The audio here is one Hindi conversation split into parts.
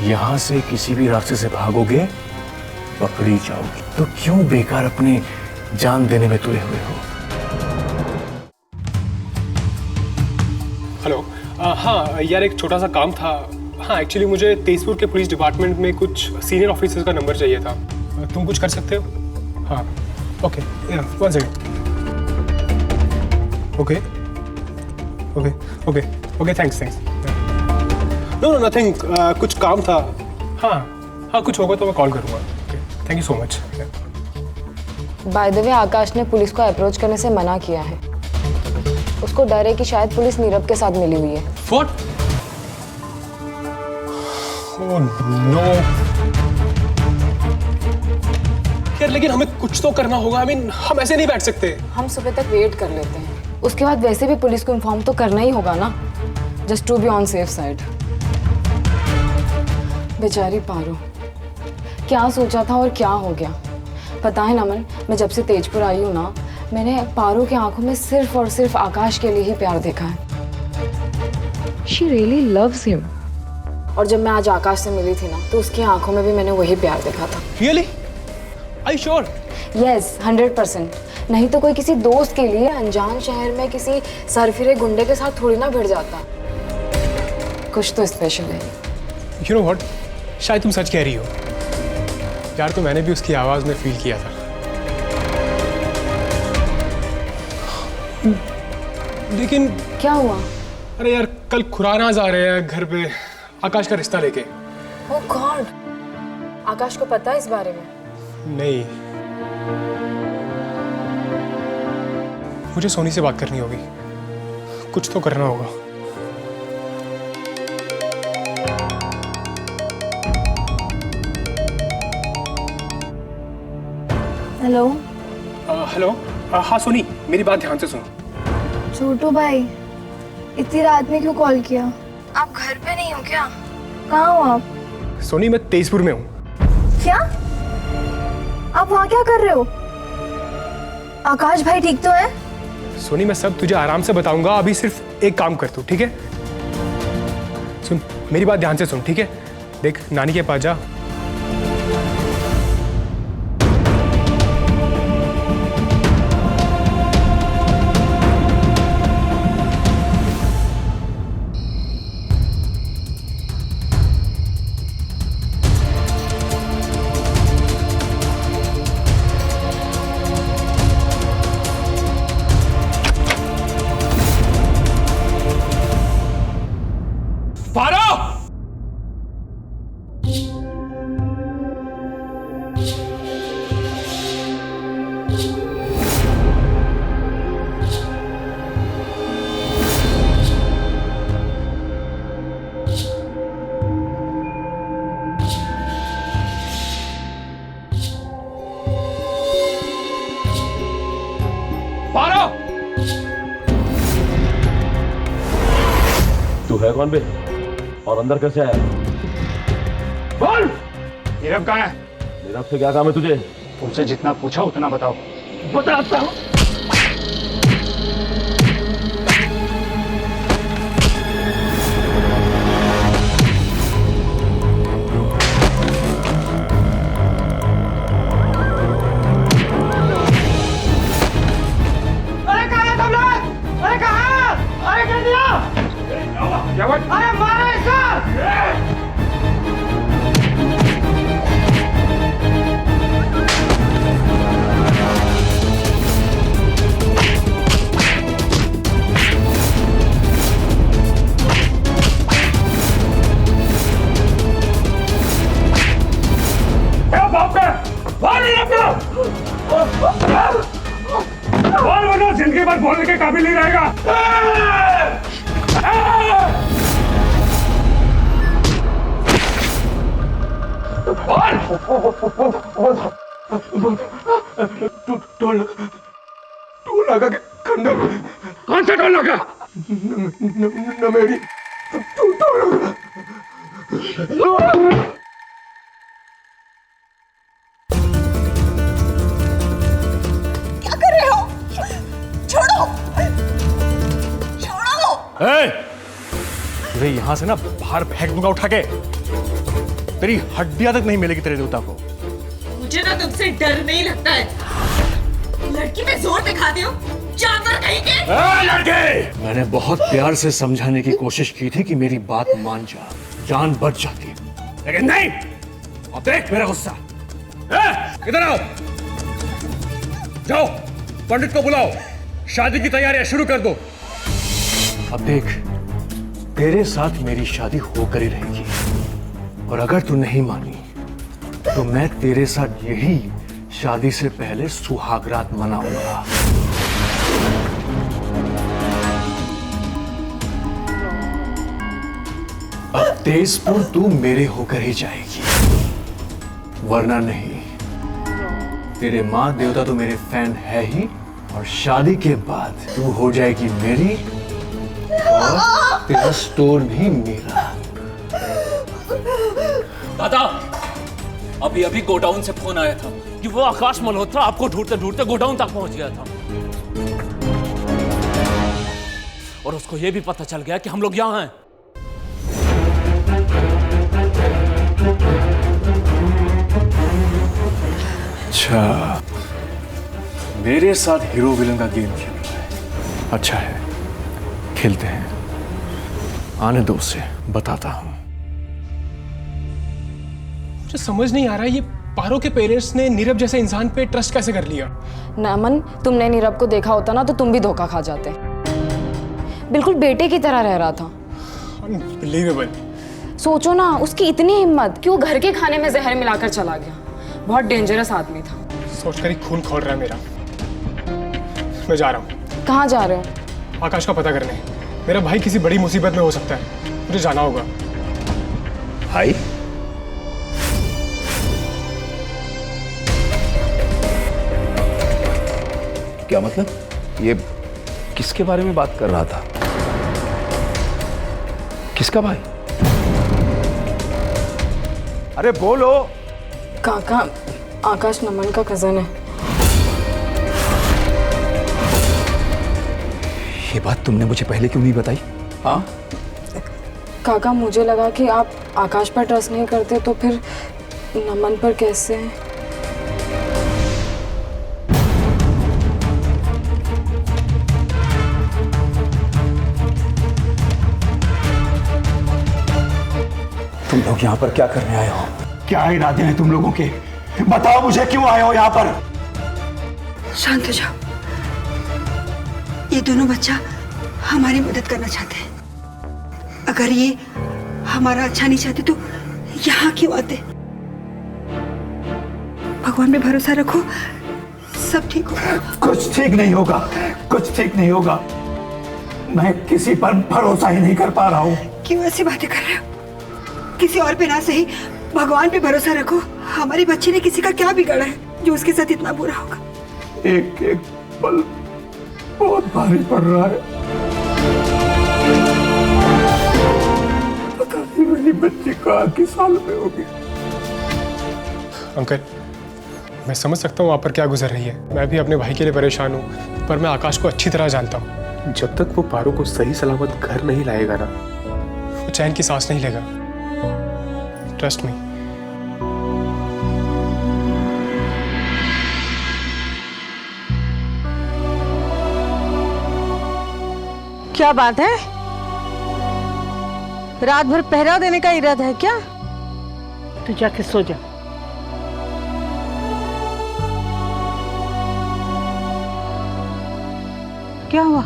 यहाँ से किसी भी रास्ते से भागोगे पकड़ी जाओगी। तो क्यों बेकार अपनी जान देने में तुले हुए हो? हेलो। हाँ यार, एक छोटा सा काम था। हाँ एक्चुअली मुझे तेजपुर के पुलिस डिपार्टमेंट में कुछ सीनियर ऑफिसर्स का नंबर चाहिए था। तुम कुछ कर सकते हो? हाँ okay, 1 second. Okay okay okay okay, thanks. No nothing, कुछ काम था। हाँ कुछ होगा तो मैं कॉल करूँगा। Thank you so much. By the way, Aakash ने पुलिस को अप्रोच करने से मना किया है। उसको डर है कि शायद पुलिस नीरव के साथ मिली हुई है। What? Oh no! यार लेकिन हमें कुछ तो करना होगा। हम ऐसे नहीं बैठ सकते। हम सुबह तक वेट कर लेते हैं, उसके बाद वैसे भी पुलिस को इन्फॉर्म तो करना ही होगा ना, just to be on safe side. बेचारी पारो, क्या सोचा था और क्या हो गया। पता है नमन, मैं जब से तेजपुर आई हूँ ना, मैंने पारो की आंखों में सिर्फ और सिर्फ आकाश के लिए ही प्यार देखा है। She really loves him. और जब मैं आज आकाश से मिली थी ना, तो उसकी आंखों में भी मैंने वही प्यार देखा था। Really? Are you sure? Yes, 100%। नहीं तो कोई किसी दोस्त के लिए अनजान शहर में किसी सरफिरे गुंडे के साथ थोड़ी ना भिड़ जाता। कुछ तो स्पेशल है। You know what? शायद तुम सच कह रही हो। यार तो मैंने भी उसकी आवाज में फील किया था। लेकिन क्या हुआ? अरे यार, कल खुराना जा रहे हैं घर पे आकाश का रिश्ता लेके। Oh God! आकाश को पता है इस बारे में? नहीं, मुझे सोनी से बात करनी होगी। कुछ तो करना होगा। हेलो। हेलो। हाँ सोनी, मेरी बात ध्यान से सुनो। छोटू भाई, इतनी रात में क्यों कॉल किया? आप घर पे नहीं हो क्या? कहाँ हो आप? सोनी, मैं तेजपुर में हूँ। क्या? आप वहाँ क्या कर रहे हो? आकाश भाई ठीक तो है? सोनी, मैं सब तुझे आराम से बताऊंगा। अभी सिर्फ एक काम कर तू, ठीक है? सुन, मेरी बात ध्यान से सुन, ठीक है? देख, नानी के पास जा। तू है कौन बे? और अंदर कैसे आया? बोल! नीरव कहाँ है? नीरव से क्या काम है तुझे? तुमसे जितना पूछा उतना बताओ। बताता हूँ। अरे मारो इसको! बोल वरना जिंदगी भर बोलने के काबिल नहीं रहेगा। टोल लगा के खंडर। कौन सा टोल लगा? न मेरी टोल लगा। क्या कर रहे हो? छोड़ो! छोड़ो! तुझे यहाँ से ना बाहर फेंक दूंगा उठा के। तेरी हड्डियां तक नहीं मिलेगी तेरे देवता को। मुझे ना तुमसे डर नहीं लगता है। लड़की पे जोर दिखाते हो, जानवर कहीं के। लड़के, मैंने बहुत प्यार से समझाने की कोशिश की थी कि मेरी बात मान जा, जान बच जाती, लेकिन नहीं। अब देख मेरा गुस्सा। इधर आओ, जाओ पंडित को बुलाओ, शादी की तैयारियां शुरू कर दो। अब देख, तेरे साथ मेरी शादी होकर ही रहेगी, और अगर तू नहीं मानी तो मैं तेरे साथ यही शादी से पहले सुहागरात मनाऊंगा। अब तेजपुर तू मेरे होकर ही जाएगी, वरना नहीं। तेरे माँ देवता तो मेरे फैन है ही, और शादी के बाद तू हो जाएगी मेरी, और तेरा स्टोर भी मेरा। दादा, अभी अभी गोडाउन से फोन आया था कि वो आकाश मल्होत्रा आपको ढूंढते ढूंढते गोडाउन तक पहुंच गया था, और उसको यह भी पता चल गया कि हम लोग यहां हैं। अच्छा, मेरे साथ हीरो विलन का गेम खेल रहा है। अच्छा है, खेलते हैं। आने दो उसे, बताता हूं। मुझे समझ नहीं आ रहा ये पारो के पेरेंट्स ने नीरव जैसे इंसान पे ट्रस्ट कैसे कर लिया। नमन, तुमने नीरव को देखा होता ना तो तुम भी धोखा खा जाते। बिल्कुल बेटे की तरह रह रहा था। अनबिलीवेबल। सोचो ना, उसकी इतनी हिम्मत कि वो घर के खाने में जहर मिलाकर चला गया। बहुत डेंजरस आदमी था। सोचकर ही खून खोल रहा है मेरा। मैं जा रहा हूँ। कहाँ जा रहे हो? आकाश का पता करने। मेरा भाई किसी बड़ी मुसीबत में हो सकता है, मुझे जाना होगा। भाई? क्या मतलब? ये किसके बारे में बात कर रहा था? किसका भाई? अरे बोलो। काका, आकाश नमन का कजन है। ये बात तुमने मुझे पहले क्यों नहीं बताई? हाँ? काका, मुझे लगा कि आप आकाश पर ट्रस्ट नहीं करते तो फिर नमन पर कैसे? तुम लोग यहाँ पर क्या करने आए हो? क्या इरादे हैं तुम लोगों के? बताओ मुझे, क्यों आए हो यहाँ पर? शांत हो जाओ। ये दोनों बच्चा हमारी मदद करना चाहते हैं। अगर ये हमारा अच्छा नहीं चाहते तो यहाँ क्यों आते? भगवान पे भरोसा रखो, सब ठीक होगा। कुछ ठीक नहीं होगा, कुछ ठीक नहीं होगा। मैं किसी पर भरोसा ही नहीं कर पा रहा हूँ। क्यों ऐसी बातें कर रहे हो? किसी और पे ना सही, भगवान पे भरोसा रखो। हमारी बच्ची ने किसी का क्या बिगाड़ा है जो उसके साथ इतना बुरा होगा? एक एक पल बहुत भारी पड़ रहा है। पता नहीं मेरी बच्ची कहाँ किस हाल में होगी। अंकल, मैं समझ सकता हूँ आप पर क्या गुजर रही है। मैं भी अपने भाई के लिए परेशान हूँ, पर मैं आकाश को अच्छी तरह जानता हूँ। जब तक वो पारो को सही सलामत घर नहीं लाएगा ना, वो चैन की सांस नहीं लेगा। Trust me. क्या बात है? रात भर पहरा देने का इरादा है क्या? तू जाके सो जा। क्या हुआ?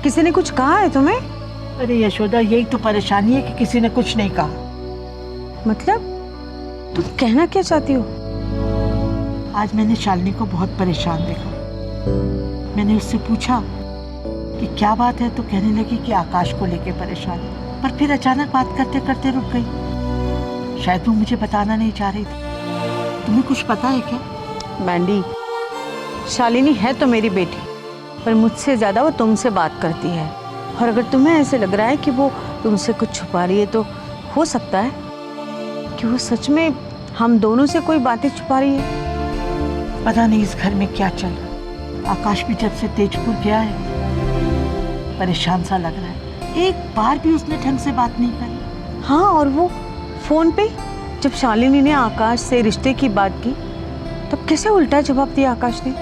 किसी ने कुछ कहा है तुम्हें? अरे यशोदा, यही तो परेशानी है कि किसी ने कुछ नहीं कहा। मतलब तुम कहना क्या चाहती हो? आज मैंने शालिनी को बहुत परेशान देखा। मैंने उससे पूछा कि क्या बात है, तो कहने लगी कि आकाश को लेके परेशान है। पर फिर अचानक बात करते करते रुक गई। शायद वो मुझे बताना नहीं चाह रही थी। तुम्हें कुछ पता है क्या? बैंडी, शालिनी है तो मेरी बेटी, पर मुझसे ज्यादा वो तुमसे बात करती है। और अगर तुम्हें ऐसे लग रहा है कि वो तुमसे कुछ छुपा रही है तो हो सकता है कि वो सच में हम दोनों से कोई बातें छुपा रही है। पता नहीं इस घर में क्या चल रहा है। आकाश भी जब से तेजपुर गया है परेशान सा लग रहा है। एक बार भी उसने ढंग से बात नहीं करी। हाँ, और वो फोन पे जब शालिनी ने आकाश से रिश्ते की बात की तब कैसे उल्टा जवाब दिया आकाश ने?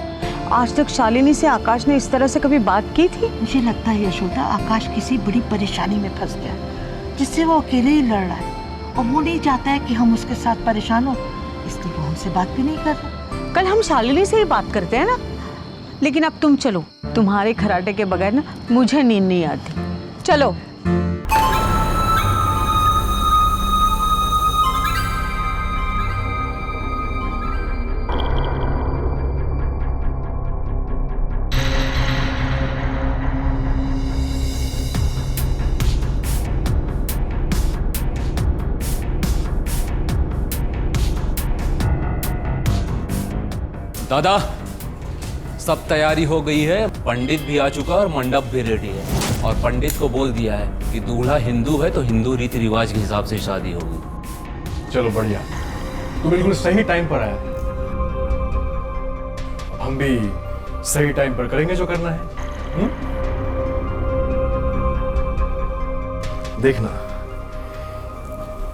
आज तक शालिनी से आकाश ने इस तरह से कभी बात की थी? मुझे लगता है यशोदा आकाश किसी बड़ी परेशानी में फंस गया जिससे वो अकेले ही लड़ रहा है और वो नहीं चाहता है कि हम उसके साथ परेशान हो, इसलिए वो हमसे बात भी नहीं कर रहा। कल हम शालिनी से ही बात करते हैं ना। लेकिन अब तुम चलो, तुम्हारे खराटे के बगैर ना मुझे नींद नहीं आती। चलो। दादा, सब तैयारी हो गई है, पंडित भी आ चुका और मंडप भी रेडी है। और पंडित को बोल दिया है कि दूल्हा हिंदू है तो हिंदू रीति रिवाज के हिसाब से शादी होगी। चलो बढ़िया, तू बिल्कुल सही टाइम पर आया। हम भी सही टाइम पर करेंगे जो करना है। देखना,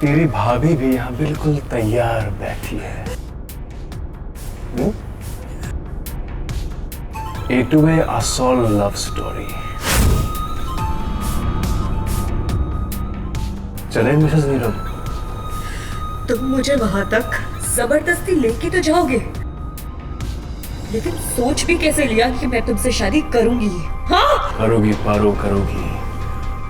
तेरी भाभी भी यहां बिल्कुल तैयार बैठी है। A to A assault love story. चले मिसेस नीरव? तुम मुझे वहां तक जबरदस्ती लेके तो जाओगे, लेकिन सोच भी कैसे लिया कि मैं तुमसे शादी करूंगी? हाँ? करोगी पारो, करोगी।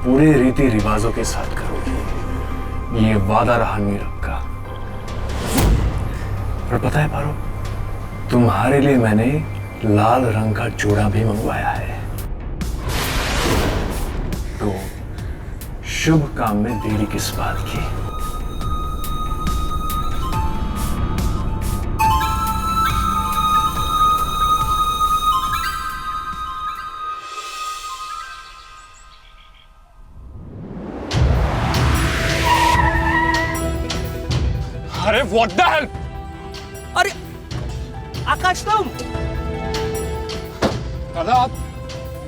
पूरे रीति रिवाजों के साथ करोगी। ये वादा रहा नीरव का। और पता है पारो, तुम्हारे लिए मैंने लाल रंग का जोड़ा भी मंगवाया है। तो शुभ काम में देरी किस बात की? अरे व्हाट द हेल! अरे आकाश, तुम दादा, आप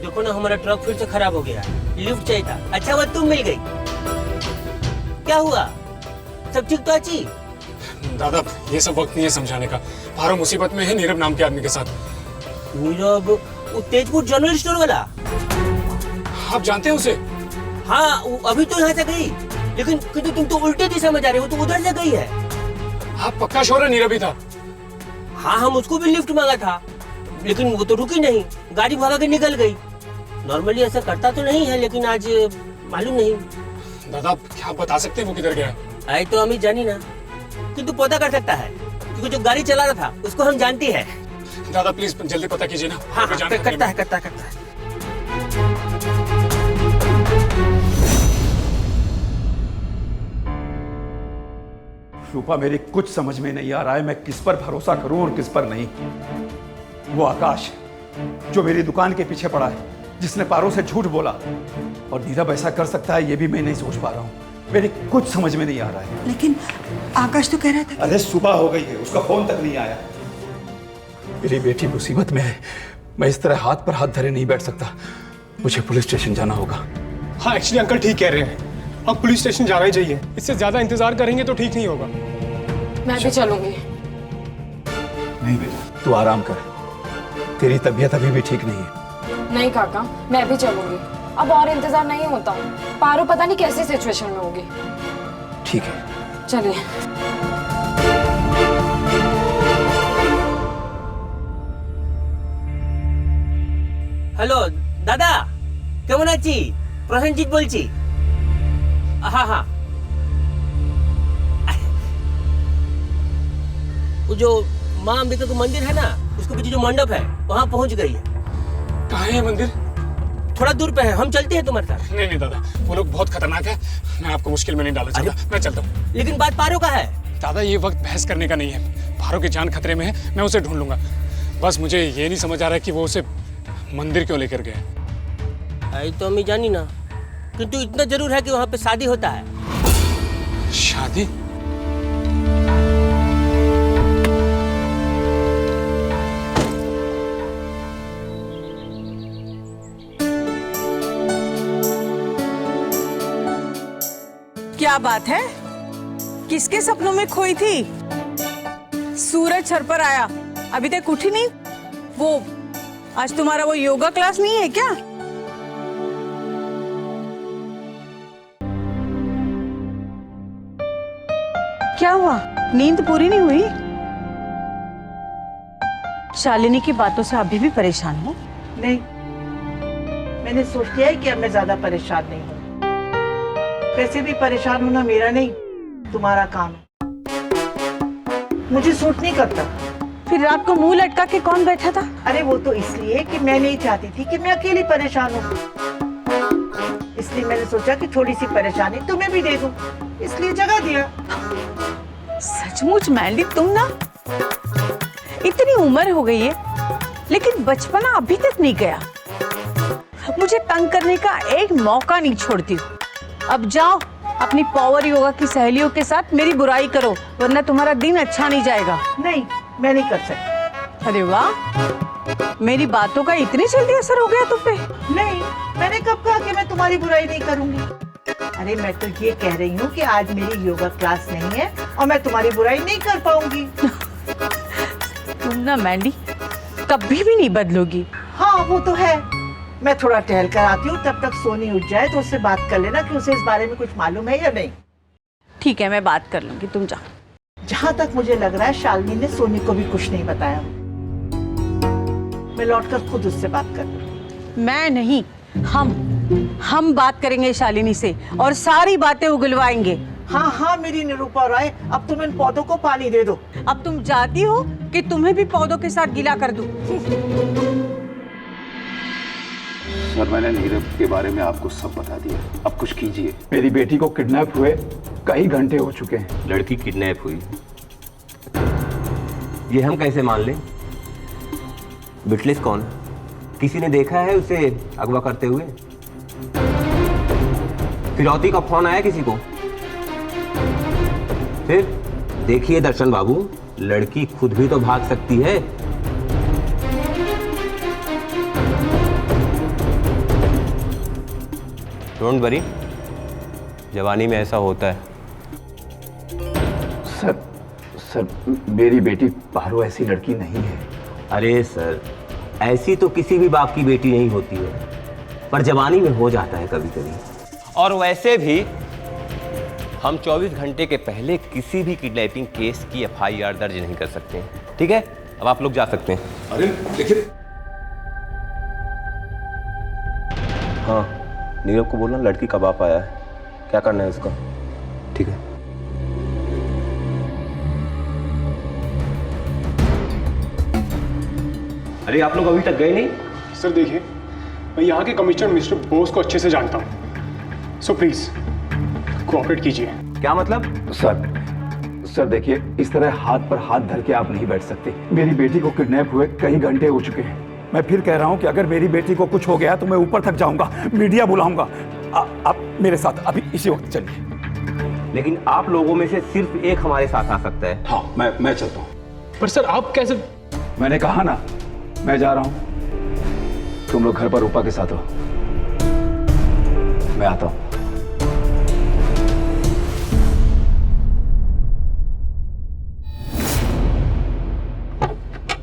देखो ना, हमारा ट्रक फिर से खराब हो गया। लिफ्ट चाहिए था, अच्छा वो तुम मिल गई। क्या हुआ? सब ठीक तो अच्छी? दादा, ये सब वक्त नहीं है समझाने का। पारो मुसीबत में है नीरव नाम के आदमी के साथ। नीरव? वो तेजपुर जनरल स्टोर वाला? आप जानते हैं उसे? हाँ, अभी तो यहाँ से गई, लेकिन किंतु तुम तो उल्टे दिशा में जा रहे हो, तो उधर से गई है। आप पक्का श्योर है नीरव ही था? हाँ, हम उसको भी लिफ्ट मांगा था, लेकिन वो तो रुकी नहीं, गाड़ी भगा के निकल गई। नॉर्मली ऐसा करता तो नहीं है, लेकिन आज मालूम नहीं। दादा, क्या आप बता सकते हैं वो किधर गया? आए तो हम ही जानी ना, किंतु पता कर सकता है, क्योंकि जो गाड़ी चला रहा था उसको हम जानती है। दादा प्लीज जल्दी पता कीजिए ना। हाँ, करता है। रूपा, मेरी कुछ समझ में नहीं आ रहा है, मैं किस पर भरोसा करूं और किस पर नहीं। वो आकाश जो मेरी दुकान के पीछे पड़ा है, जिसने पारो से झूठ बोला, और नीरव ऐसा कर सकता है ये भी मैं नहीं सोच पा रहा हूं। मेरी कुछ समझ में नहीं आ रहा है। लेकिन आकाश तो कह रहा था। अरे सुबह हो गई है, उसका फोन तक नहीं आया। मेरी बेटी मुसीबत में है, मैं इस तरह हाथ पर हाथ धरे नहीं बैठ सकता। मुझे पुलिस स्टेशन जाना होगा। हाँ, एक्चुअली अंकल ठीक कह रहे हैं, अब पुलिस स्टेशन जाना ही चाहिए। इससे ज्यादा इंतजार करेंगे तो ठीक नहीं होगा। मैं भी चलूंगी। नहीं बेटा, तू आराम कर, तेरी तबीयत अभी भी ठीक नहीं है। नहीं काका, मैं भी चलूंगी। अब और इंतजार नहीं होता। पारो पता नहीं कैसी सिचुएशन में होगी। ठीक है, चलिए। हेलो दादा, কেমন আছি? প্রসেনজিৎ বলছি। हाँ हाँ, वो जो माँ अंबिका का मंदिर है ना, उसके पीछे जो मंडप है, वहाँ पहुँच गई है। कहाँ है मंदिर? थोड़ा दूर पे है, हम चलते हैं तुम्हारे साथ। नहीं नहीं दादा, वो लोग बहुत खतरनाक है, मैं आपको मुश्किल में नहीं डालना चाहता। मैं चलता हूँ। लेकिन बात पारो का है। दादा, ये वक्त बहस करने का नहीं है। पारो की जान खतरे में है, मैं उसे ढूंढ लूंगा। बस मुझे ये नहीं समझ आ रहा है कि वो उसे मंदिर क्यों लेकर गए। आई तो हमें जानी ना, किंतु इतना जरूर है कि वहाँ पे शादी होता है। शादी? क्या बात है? किसके सपनों में खोई थी? सूरज सर पर आया, अभी तक उठी नहीं। वो आज तुम्हारा वो योगा क्लास नहीं है क्या? क्या हुआ, नींद पूरी नहीं हुई? शालिनी की बातों से अभी भी परेशान हो? नहीं, मैंने सोच लिया है कि अब मैं ज्यादा परेशान नहीं हूँ। वैसे भी परेशान होना मेरा नहीं, तुम्हारा काम है। मुझे सूट नहीं करता। फिर रात को मुंह लटका के कौन बैठा था? अरे वो तो इसलिए कि मैं नहीं चाहती थी कि मैं अकेली परेशान हूँ। इसलिए मैंने सोचा कि थोड़ी सी परेशानी तुम्हें भी दे दूं, इसलिए जगह दिया। सचमुच मैंडी, तुम ना, इतनी उम्र हो गई है लेकिन बचपना अभी तक नहीं गया। मुझे तंग करने का एक मौका नहीं छोड़ती हो। अब जाओ अपनी पावर योगा की सहेलियों के साथ मेरी बुराई करो, वरना तुम्हारा दिन अच्छा नहीं जाएगा। नहीं, मैं नहीं कर सकती। अरे वाह, मेरी बातों का इतनी जल्दी असर हो गया तुम पे? नहीं, मैंने कब कहा कि मैं तुम्हारी बुराई नहीं करूंगी? अरे मैं तो ये कह रही हूँ कि आज मेरी योगा क्लास नहीं है और मैं तुम्हारी बुराई नहीं कर पाऊंगी। तुम ना मैंडी कभी भी नहीं बदलोगी। हाँ वो तो है। मैं थोड़ा टहल कर आती हूँ, तब तक सोनी उठ जाए तो उससे बात कर लेना कि उसे इस बारे में कुछ मालूम है या नहीं। ठीक है, मैं बात कर लूंगी, तुम जाओ। जहाँ तक मुझे लग रहा है शालिनी ने सोनी को भी कुछ नहीं बताया। मैं लौटकर खुद उससे बात कर लूंगी। मैं नहीं, हम बात करेंगे शालिनी से और सारी बातें उगलवाएंगे। हाँ हाँ मेरी निरूपा राय, अब तुम इन पौधों को पानी दे दो। अब तुम चाहती हो कि तुम्हें भी पौधों के साथ गीला कर दूं? सर, मैंने नीरव के बारे में आपको सब बता दिया, अब कुछ कीजिए। मेरी बेटी को किडनैप हुए कई घंटे हो चुके हैं। लड़की किडनैप हुई, ये हम कैसे मान लें? बिटलिस कौन है? किसी ने देखा है उसे अगवा करते हुए? फिरौती का फोन आया किसी को? फिर देखिए दर्शन बाबू, लड़की खुद भी तो भाग सकती है। डोंट वरी, जवानी में ऐसा होता है। सर मेरी बेटी पारो ऐसी लड़की नहीं है। अरे सर, ऐसी तो किसी भी बाप की बेटी नहीं होती है, पर जवानी में हो जाता है कभी कभी। और वैसे भी हम 24 घंटे के पहले किसी भी किडनैपिंग केस की FIR दर्ज नहीं कर सकते। ठीक है, अब आप लोग जा सकते हैं। अरे लेकिन हाँ, नीरव को बोलना लड़की का बाप आया है, क्या करना है उसका। ठीक है। अरे आप लोग अभी तक गए नहीं? सर देखिए, मैं यहाँ के कमिश्नर मिस्टर बोस को अच्छे से जानता हूँ, सो प्लीज कोऑपरेट कीजिए। क्या मतलब? सर देखिए, इस तरह हाथ पर हाथ धर के आप नहीं बैठ सकते। मेरी बेटी को किडनैप हुए कई घंटे हो चुके हैं। मैं फिर कह रहा हूँ कि अगर मेरी बेटी को कुछ हो गया तो मैं ऊपर तक जाऊंगा, मीडिया बुलाऊंगा। आप मेरे साथ अभी इसी वक्त चलिए। लेकिन आप लोगों में से सिर्फ एक हमारे साथ आ सकता है। हाँ, मैं चलता हूँ। पर सर आप कैसे? मैंने कहा ना, मैं जा रहा हूँ। तुम लोग घर पर रूपा के साथ हो, मैं आता हूँ।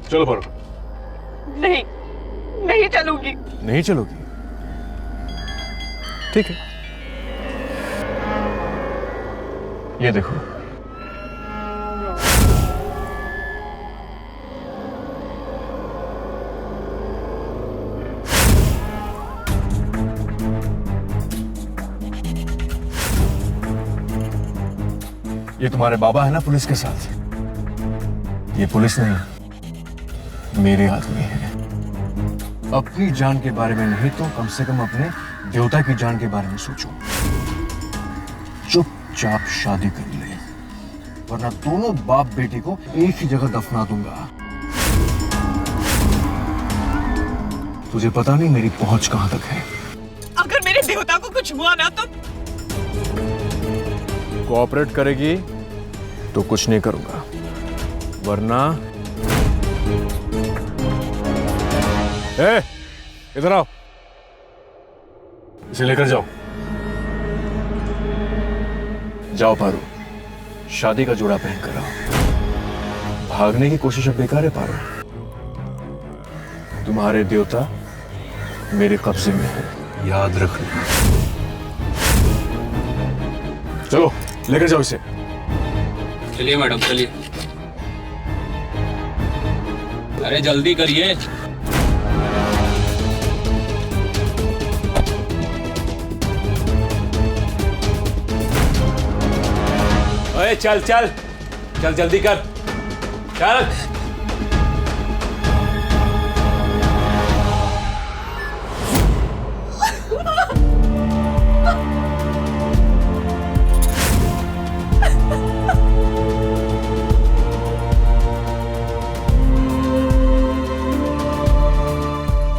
चलो पारो। नहीं चलूंगी। नहीं चलोगी? ठीक है, ये देखो। ये तुम्हारे बाबा है ना पुलिस के साथ? ये पुलिस नहीं, मेरे आदमी है। अपनी जान के बारे में नहीं तो कम से कम अपने देवता की जान के बारे में सोचो। चुपचाप शादी कर ले, वरना दोनों बाप बेटी को एक ही जगह दफना दूंगा। तुझे पता नहीं मेरी पहुंच कहां तक है। अगर मेरे देवता को कुछ हुआ ना तो? कोऑपरेट करेगी तो कुछ नहीं करूंगा, वरना इधर आओ, इसे लेकर जाओ। जाओ पारो, शादी का जोड़ा पहन कर आओ। भागने की कोशिश अब बेकार है पारो। तुम्हारे देवता मेरे कब्जे में है, याद रखना। चलो लेकर जाओ इसे। चलिए मैडम चलिए। अरे जल्दी करिए। ओए चल चल चल, जल्दी कर, चल।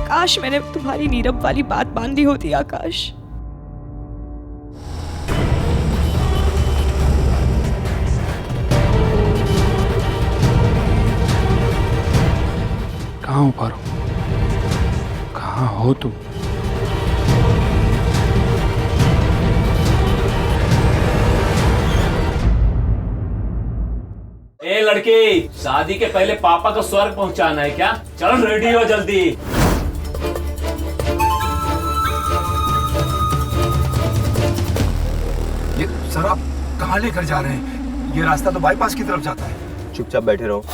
काश मैंने तुम्हारी नीरव वाली बात मान ली होती आकाश। कहाँ हो पारो? कहाँ हो तुम? ए लड़की, शादी के पहले पापा को स्वर्ग पहुंचाना है क्या? चलो रेडी हो जल्दी। ये सर आप कहाँ लेकर जा रहे हैं? ये रास्ता तो बाईपास की तरफ जाता है। चुपचाप बैठे रहो।